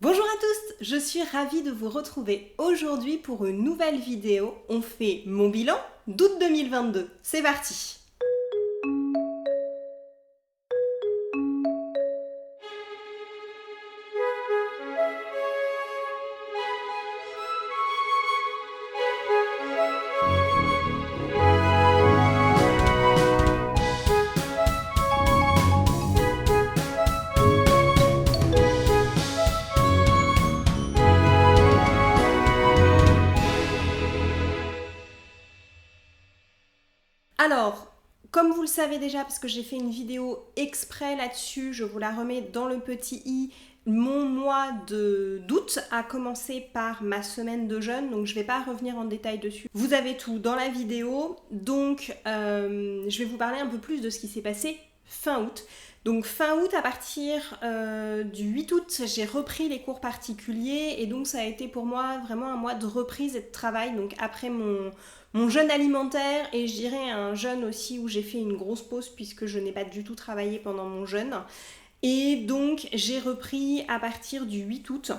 Bonjour à tous, je suis ravie de vous retrouver aujourd'hui pour une nouvelle vidéo. On fait mon bilan d'août 2022. C'est parti! Alors, comme vous le savez déjà, parce que j'ai fait une vidéo exprès là-dessus, je vous la remets dans le petit i. Mon mois d'août a commencé par ma semaine de jeûne, donc je ne vais pas revenir en détail dessus. Vous avez tout dans la vidéo, donc je vais vous parler un peu plus de ce qui s'est passé fin août. Donc fin août, à partir du 8 août, j'ai repris les cours particuliers et donc ça a été pour moi vraiment un mois de reprise et de travail. Donc après mon jeûne alimentaire et je dirais un jeûne aussi où j'ai fait une grosse pause puisque je n'ai pas du tout travaillé pendant mon jeûne. Et donc j'ai repris à partir du 8 août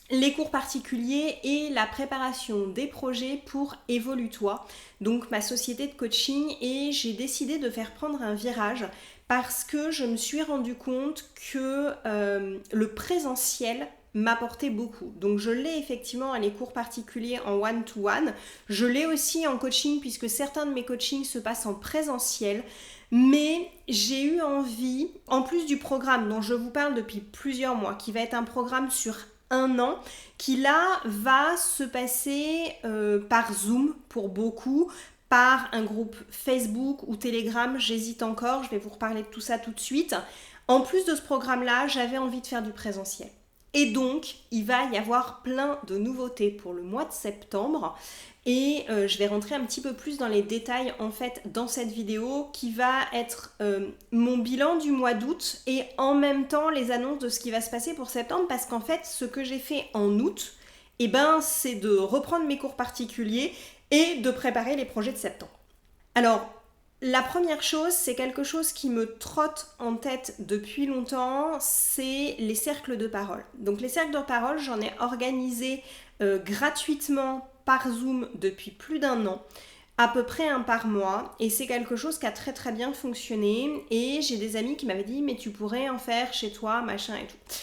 les cours particuliers et la préparation des projets pour Évolue-toi, donc ma société de coaching, et j'ai décidé de faire prendre un virage parce que je me suis rendu compte que le présentiel m'apportait beaucoup. Donc je l'ai effectivement à les cours particuliers en one-to-one, je l'ai aussi en coaching puisque certains de mes coachings se passent en présentiel, mais j'ai eu envie, en plus du programme dont je vous parle depuis plusieurs mois, qui va être un programme sur un an, qui là va se passer par Zoom pour beaucoup, par un groupe Facebook ou Telegram, j'hésite encore, je vais vous reparler de tout ça tout de suite. En plus de ce programme-là, j'avais envie de faire du présentiel. Et donc, il va y avoir plein de nouveautés pour le mois de septembre. Et je vais rentrer un petit peu plus dans les détails en fait dans cette vidéo qui va être mon bilan du mois d'août et en même temps les annonces de ce qui va se passer pour septembre, parce qu'en fait ce que j'ai fait en août, c'est de reprendre mes cours particuliers et de préparer les projets de septembre. Alors, la première chose, c'est quelque chose qui me trotte en tête depuis longtemps, c'est les cercles de parole. Donc les cercles de parole, j'en ai organisé gratuitement par Zoom depuis plus d'un an, à peu près un par mois, et c'est quelque chose qui a très très bien fonctionné, et j'ai des amis qui m'avaient dit mais tu pourrais en faire chez toi, machin et tout.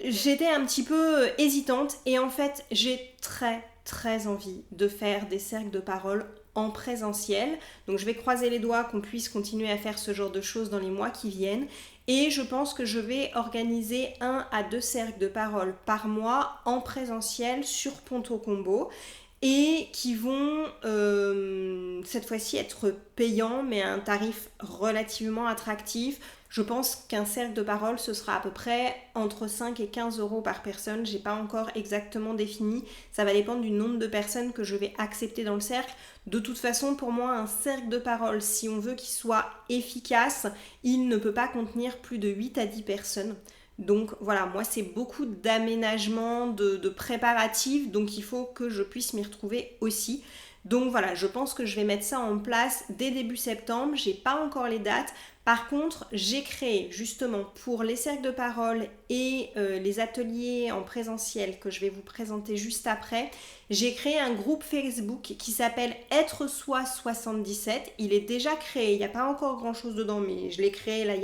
J'étais un petit peu hésitante et en fait j'ai très envie de faire des cercles de parole en présentiel, donc je vais croiser les doigts qu'on puisse continuer à faire ce genre de choses dans les mois qui viennent, et je pense que je vais organiser 1 à 2 cercles de parole par mois en présentiel sur Ponto Combo et qui vont cette fois-ci être payants mais à un tarif relativement attractif. Je pense qu'un cercle de parole, ce sera à peu près entre 5 et 15 euros par personne. J'ai pas encore exactement défini. Ça va dépendre du nombre de personnes que je vais accepter dans le cercle. De toute façon, pour moi, un cercle de parole, si on veut qu'il soit efficace, il ne peut pas contenir plus de 8 à 10 personnes. Donc voilà, moi c'est beaucoup d'aménagement, de préparatifs, donc il faut que je puisse m'y retrouver aussi. Donc voilà, je pense que je vais mettre ça en place dès début septembre, j'ai pas encore les dates. Par contre, j'ai créé justement pour les cercles de parole et les ateliers en présentiel que je vais vous présenter juste après, j'ai créé un groupe Facebook qui s'appelle Être Soi 77. Il est déjà créé, il n'y a pas encore grand chose dedans, mais je l'ai créé là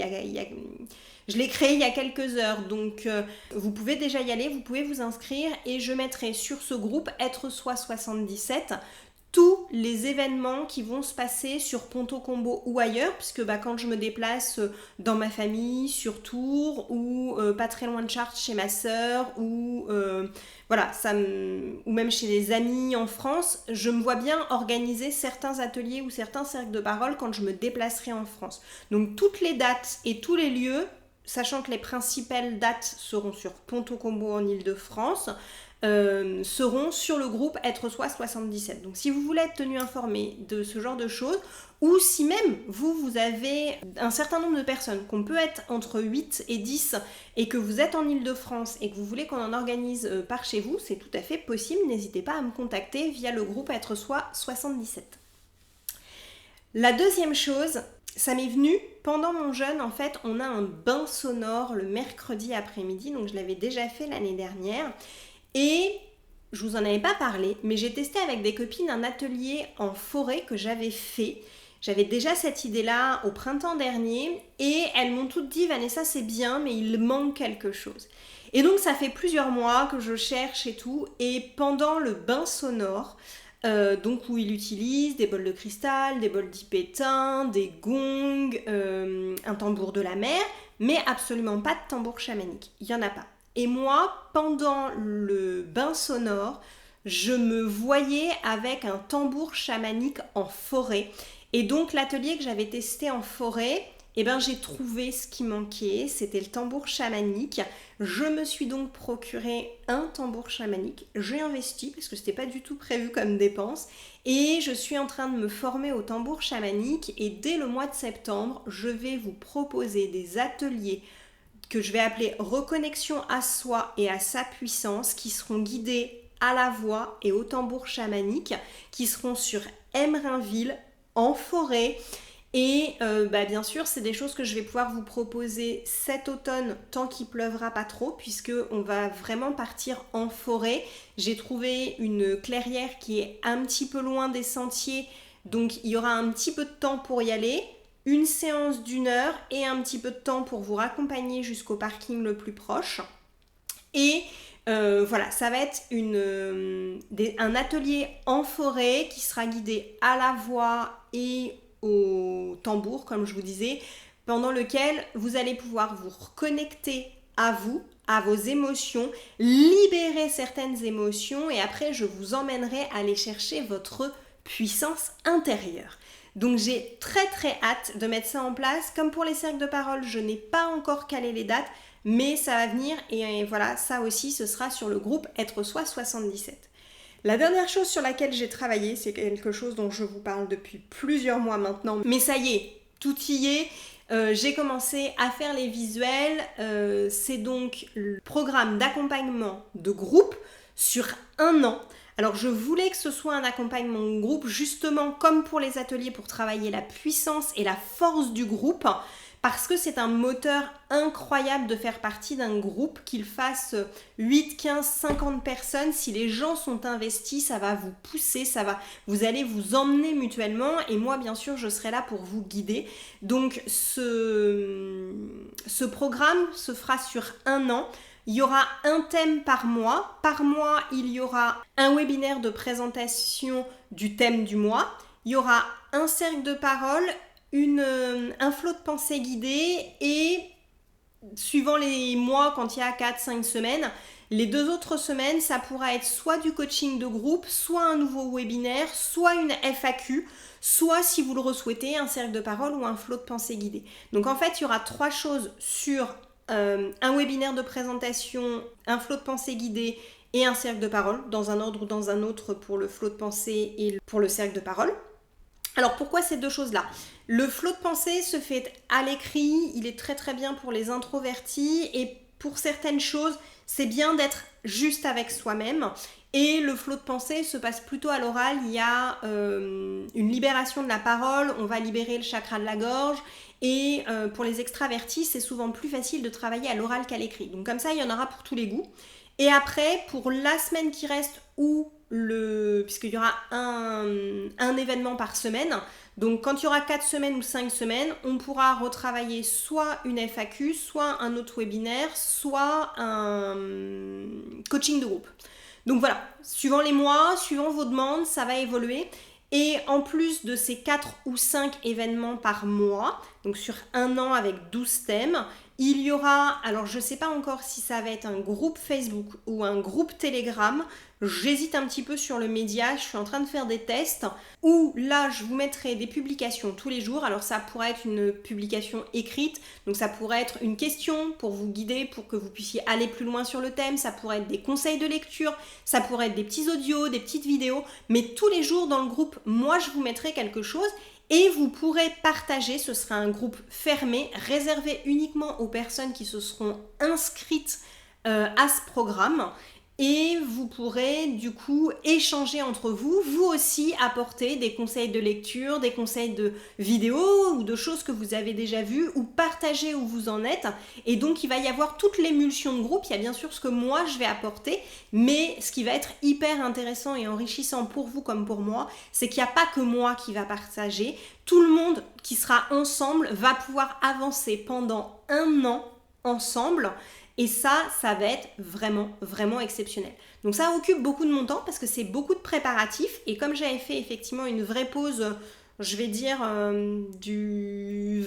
je l'ai créé il y a quelques heures, donc vous pouvez déjà y aller, vous pouvez vous inscrire et je mettrai sur ce groupe Être Soi 77 tous les événements qui vont se passer sur Ponto Combo ou ailleurs, puisque quand je me déplace dans ma famille, sur Tours, ou pas très loin de Chartres chez ma sœur, ou ou même chez des amis en France, je me vois bien organiser certains ateliers ou certains cercles de parole quand je me déplacerai en France. Donc toutes les dates et tous les lieux, sachant que les principales dates seront sur Ponto Combo en Ile-de-France, seront sur le groupe Être Soi 77. Donc si vous voulez être tenu informé de ce genre de choses, ou si même vous avez un certain nombre de personnes, qu'on peut être entre 8 et 10, et que vous êtes en Ile-de-France et que vous voulez qu'on en organise par chez vous, c'est tout à fait possible, n'hésitez pas à me contacter via le groupe Être Soi 77. La deuxième chose, ça m'est venu pendant mon jeûne. En fait, on a un bain sonore le mercredi après-midi, donc je l'avais déjà fait l'année dernière. Et je vous en avais pas parlé, mais j'ai testé avec des copines un atelier en forêt que j'avais fait. J'avais déjà cette idée-là au printemps dernier et elles m'ont toutes dit « Vanessa, c'est bien, mais il manque quelque chose ». Et donc ça fait plusieurs mois que je cherche et tout, et pendant le bain sonore, donc où il utilise des bols de cristal, des bols d'ipétain, des gongs, un tambour de la mer, mais absolument pas de tambour chamanique, il n'y en a pas. Et moi, pendant le bain sonore, je me voyais avec un tambour chamanique en forêt. Et donc l'atelier que j'avais testé en forêt, eh ben, j'ai trouvé ce qui manquait, c'était le tambour chamanique. Je me suis donc procuré un tambour chamanique. J'ai investi parce que c'était pas du tout prévu comme dépense. Et je suis en train de me former au tambour chamanique. Et dès le mois de septembre, je vais vous proposer des ateliers que je vais appeler reconnexion à soi et à sa puissance, qui seront guidés à la voix et au tambour chamanique, qui seront sur Emerainville, en forêt. Et bien sûr, c'est des choses que je vais pouvoir vous proposer cet automne tant qu'il pleuvra pas trop, puisque on va vraiment partir en forêt. J'ai trouvé une clairière qui est un petit peu loin des sentiers, donc il y aura un petit peu de temps pour y aller, une séance d'1 heure et un petit peu de temps pour vous raccompagner jusqu'au parking le plus proche. Et voilà, ça va être un atelier en forêt qui sera guidé à la voix et au tambour, comme je vous disais, pendant lequel vous allez pouvoir vous reconnecter à vous, à vos émotions, libérer certaines émotions et après je vous emmènerai aller chercher votre puissance intérieure. Donc j'ai très hâte de mettre ça en place. Comme pour les cercles de parole, je n'ai pas encore calé les dates, mais ça va venir et voilà, ça aussi ce sera sur le groupe Être Soi 77. La dernière chose sur laquelle j'ai travaillé, c'est quelque chose dont je vous parle depuis plusieurs mois maintenant, mais ça y est, tout y est, j'ai commencé à faire les visuels, c'est donc le programme d'accompagnement de groupe sur 1 an. Alors je voulais que ce soit un accompagnement de groupe justement comme pour les ateliers pour travailler la puissance et la force du groupe, parce que c'est un moteur incroyable de faire partie d'un groupe, qu'il fasse 8, 15, 50 personnes. Si les gens sont investis, ça va vous pousser, vous allez vous emmener mutuellement et moi bien sûr je serai là pour vous guider. Donc ce programme se fera sur 1 an. Il y aura un thème par mois. Par mois, il y aura un webinaire de présentation du thème du mois. Il y aura un cercle de parole, un flot de pensée guidée et suivant les mois, quand il y a 4-5 semaines, les 2 autres semaines, ça pourra être soit du coaching de groupe, soit un nouveau webinaire, soit une FAQ, soit si vous le souhaitez, un cercle de parole ou un flot de pensée guidée. Donc en fait, il y aura 3 choses sur un webinaire de présentation, un flot de pensée guidée et un cercle de parole, dans un ordre ou dans un autre pour le flot de pensée et pour le cercle de parole. Alors pourquoi ces 2 choses-là ? Le flot de pensée se fait à l'écrit, il est très bien pour les introvertis et pour certaines choses, c'est bien d'être juste avec soi-même. Et le flot de pensée se passe plutôt à l'oral, il y a une libération de la parole, on va libérer le chakra de la gorge. Et pour les extravertis, c'est souvent plus facile de travailler à l'oral qu'à l'écrit. Donc comme ça, il y en aura pour tous les goûts. Et après, pour la semaine qui reste puisqu'il y aura un événement par semaine, donc quand il y aura 4 semaines ou 5 semaines, on pourra retravailler soit une FAQ, soit un autre webinaire, soit un coaching de groupe. Donc voilà, suivant les mois, suivant vos demandes, ça va évoluer. Et en plus de ces 4 ou 5 événements par mois, donc sur 1 an avec 12 thèmes, il y aura, alors je ne sais pas encore si ça va être un groupe Facebook ou un groupe Telegram, j'hésite un petit peu sur le média, je suis en train de faire des tests, où là je vous mettrai des publications tous les jours. Alors ça pourrait être une publication écrite, donc ça pourrait être une question pour vous guider, pour que vous puissiez aller plus loin sur le thème, ça pourrait être des conseils de lecture, ça pourrait être des petits audios, des petites vidéos, mais tous les jours dans le groupe, moi je vous mettrai quelque chose. Et vous pourrez partager, ce sera un groupe fermé, réservé uniquement aux personnes qui se seront inscrites à ce programme. et vous pourrez du coup échanger entre vous, vous aussi apporter des conseils de lecture, des conseils de vidéos ou de choses que vous avez déjà vues ou partager où vous en êtes. Et donc il va y avoir toute l'émulsion de groupe. Il y a bien sûr ce que moi je vais apporter, mais ce qui va être hyper intéressant et enrichissant pour vous comme pour moi, c'est qu'il n'y a pas que moi qui va partager. Tout le monde qui sera ensemble va pouvoir avancer pendant 1 an ensemble. Et ça va être vraiment, vraiment exceptionnel. Donc ça occupe beaucoup de mon temps parce que c'est beaucoup de préparatifs. Et comme j'avais fait effectivement une vraie pause, je vais dire du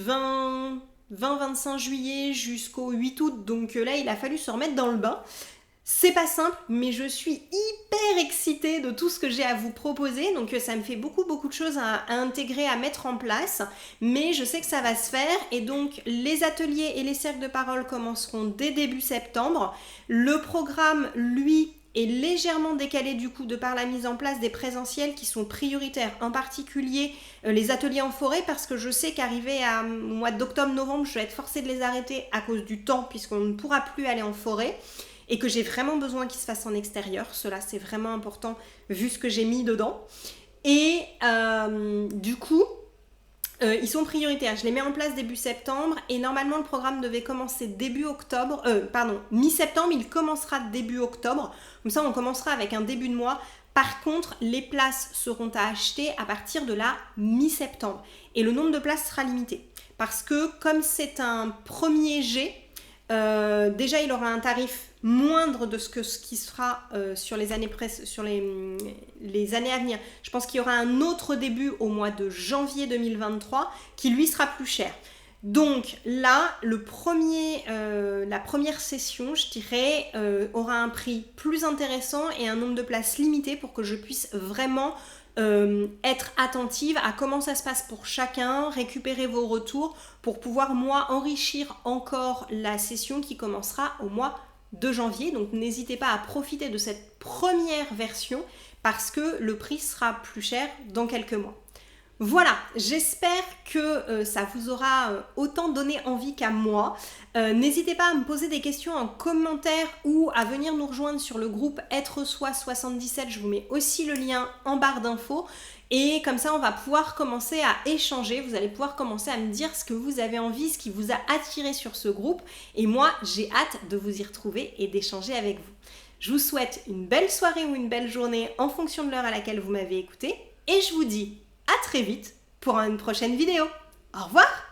20-25 juillet jusqu'au 8 août. Donc là, il a fallu se remettre dans le bain. C'est pas simple, mais je suis hyper excitée de tout ce que j'ai à vous proposer. Donc ça me fait beaucoup de choses à intégrer, à mettre en place. Mais je sais que ça va se faire. Et donc les ateliers et les cercles de parole commenceront dès début septembre. Le programme, lui, est légèrement décalé du coup de par la mise en place des présentiels qui sont prioritaires, en particulier les ateliers en forêt, parce que je sais qu'arrivé au mois d'octobre-novembre, je vais être forcée de les arrêter à cause du temps, puisqu'on ne pourra plus aller en forêt. Et que j'ai vraiment besoin qu'ils se fassent en extérieur. Cela, c'est vraiment important vu ce que j'ai mis dedans. Et du coup, ils sont prioritaires. Je les mets en place début septembre et normalement, le programme devait commencer mi-septembre. Il commencera début octobre. Comme ça, on commencera avec un début de mois. Par contre, les places seront à acheter à partir de la mi-septembre. Et le nombre de places sera limité. Parce que comme c'est un premier jet, déjà, il aura un tarif moindre de ce qui sera sur les années les années à venir. Je pense qu'il y aura un autre début au mois de janvier 2023 qui lui sera plus cher. Donc là, la première session, je dirais, aura un prix plus intéressant et un nombre de places limité pour que je puisse vraiment être attentive à comment ça se passe pour chacun, récupérer vos retours pour pouvoir moi enrichir encore la session qui commencera au mois de janvier. Donc n'hésitez pas à profiter de cette première version parce que le prix sera plus cher dans quelques mois. Voilà, j'espère que ça vous aura autant donné envie qu'à moi. N'hésitez pas à me poser des questions en commentaire ou à venir nous rejoindre sur le groupe Être Soi 77. Je vous mets aussi le lien en barre d'infos. Et comme ça, on va pouvoir commencer à échanger. Vous allez pouvoir commencer à me dire ce que vous avez envie, ce qui vous a attiré sur ce groupe. Et moi, j'ai hâte de vous y retrouver et d'échanger avec vous. Je vous souhaite une belle soirée ou une belle journée en fonction de l'heure à laquelle vous m'avez écouté. Et je vous dis à très vite pour une prochaine vidéo. Au revoir!